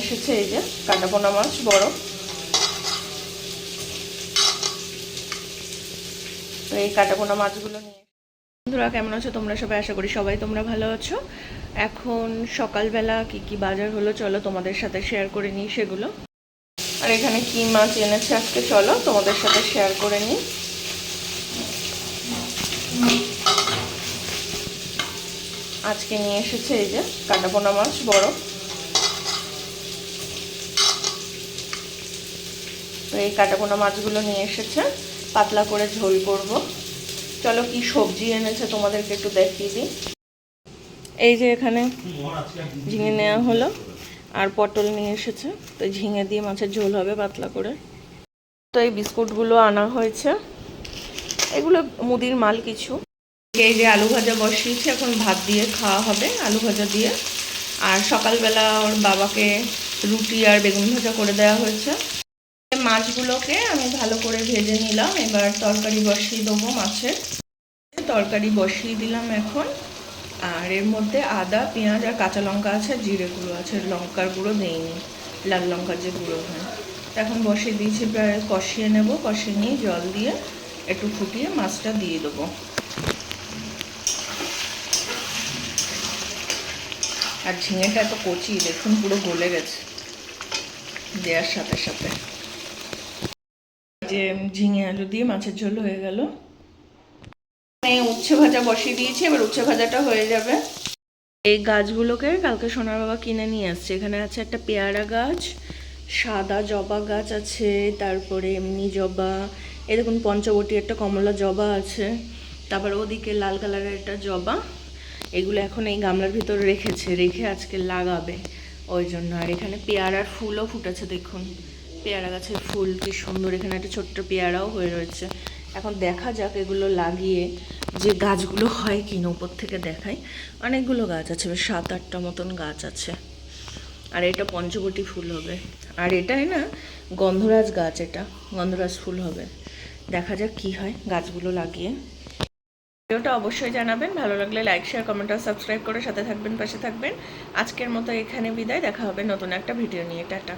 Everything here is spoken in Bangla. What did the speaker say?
এসেছে এই যে কাটাপোনা মাছ বড়। তো এই কাটাপোনা মাছগুলো নিয়ে, বন্ধুরা কেমন আছো তোমরা সবাই? আশা করি সবাই তোমরা ভালো আছো। এখন সকালবেলা কি কি বাজার হলো চলো তোমাদের সাথে শেয়ার করে নিই সেগুলো। আর এখানে কি মাছ এনেছে আজকে চলো তোমাদের সাথে শেয়ার করে নিই। আজকে নিয়ে এসেছে এই যে কাটাপোনা মাছ বড়। তো এই কাটাপোনা মাছগুলো নিয়ে এসেছে, পাতলা করে ঝোল করব। চলো কি সবজি এনেছে তোমাদেরকে একটু দেখিয়ে দিই। এই যে এখানে ঝিঙে নেওয়া হলো আর পটল নিয়ে এসেছে, তো ঝিঙে দিয়ে মাছের ঝোল হবে পাতলা করে। তো এই বিস্কুটগুলো আনা হয়েছে, এগুলো মুদির মাল কিছু। এই যে আলু ভাজা বসিয়েছে, এখন ভাত দিয়ে খাওয়া হবে আলু ভাজা দিয়ে। আর সকালবেলা ওর বাবাকে রুটি আর বেগুন ভাজা করে দেওয়া হয়েছে। মাছগুলোকে আমি ভালো করে ভেজে নিলাম, এবার তরকারি বসিয়ে দেবো। মাছের তরকারি বসিয়ে দিলাম এখন। আর এর মধ্যে আদা পেঁয়াজ আর কাঁচা লঙ্কা আছে, জিরে গুঁড়ো আছে, লঙ্কার গুঁড়ো দেইনি, লাল লঙ্কার যে গুঁড়ো হয়। এখন বসিয়ে দিয়েছি, প্রায় কষিয়ে নেব। কষিয়ে নিয়ে জল দিয়ে একটু ফুটিয়ে মাছটা দিয়ে দেবো। আর ঝিঙেটা এত কচি দেখুন, পুরো গলে গেছে দেওয়ার সাথে সাথে। যে ঝিঙে আলু দিয়ে মাছের ঝোল হয়ে গেল। উচ্ছে ভাজা বসিয়ে দিয়েছি, এবার উচ্ছে ভাজাটা হয়ে যাবে। এই গাছগুলোকে কালকে সোনার বাবা কিনে নিয়ে আসছে। এখানে আছে একটা পেয়ারা গাছ, সাদা জবা গাছ আছে, তারপরে এমনি জবা, এই দেখুন পঞ্চবটী একটা কমলা জবা আছে, তারপর ওদিকে লাল কালারের একটা জবা। এগুলো এখন এই গামলার ভিতরে রেখে আজকে লাগাবে ওই জন্য। আর এখানে পেয়ারার ফুলও ফুটেছে দেখুন, পেয়ারা গাছের ফুল কি সুন্দর। এখানে একটা ছোট্ট পেয়ারাও হয়ে রয়েছে। এখন দেখা যাক এগুলো লাগিয়ে যে গাছগুলো হয় কিনা, উপর থেকে দেখাই। অনেকগুলো গাছ আছে, 7-8টা মতন গাছ আছে। আর এটা পঞ্চবটী ফুল হবে। আর এটাই না গন্ধরাজ গাছ, এটা গন্ধরাজ ফুল হবে। দেখা যাক কি হয় গাছগুলো লাগিয়ে। ভিডিওটা অবশ্যই জানাবেন, ভালো লাগলে লাইক শেয়ার কমেন্ট আর সাবস্ক্রাইব করে সাথে থাকবেন, পাশে থাকবেন। আজকের মতো এখানে বিদায়, দেখা হবে নতুন একটা ভিডিও নিয়ে। টাটা।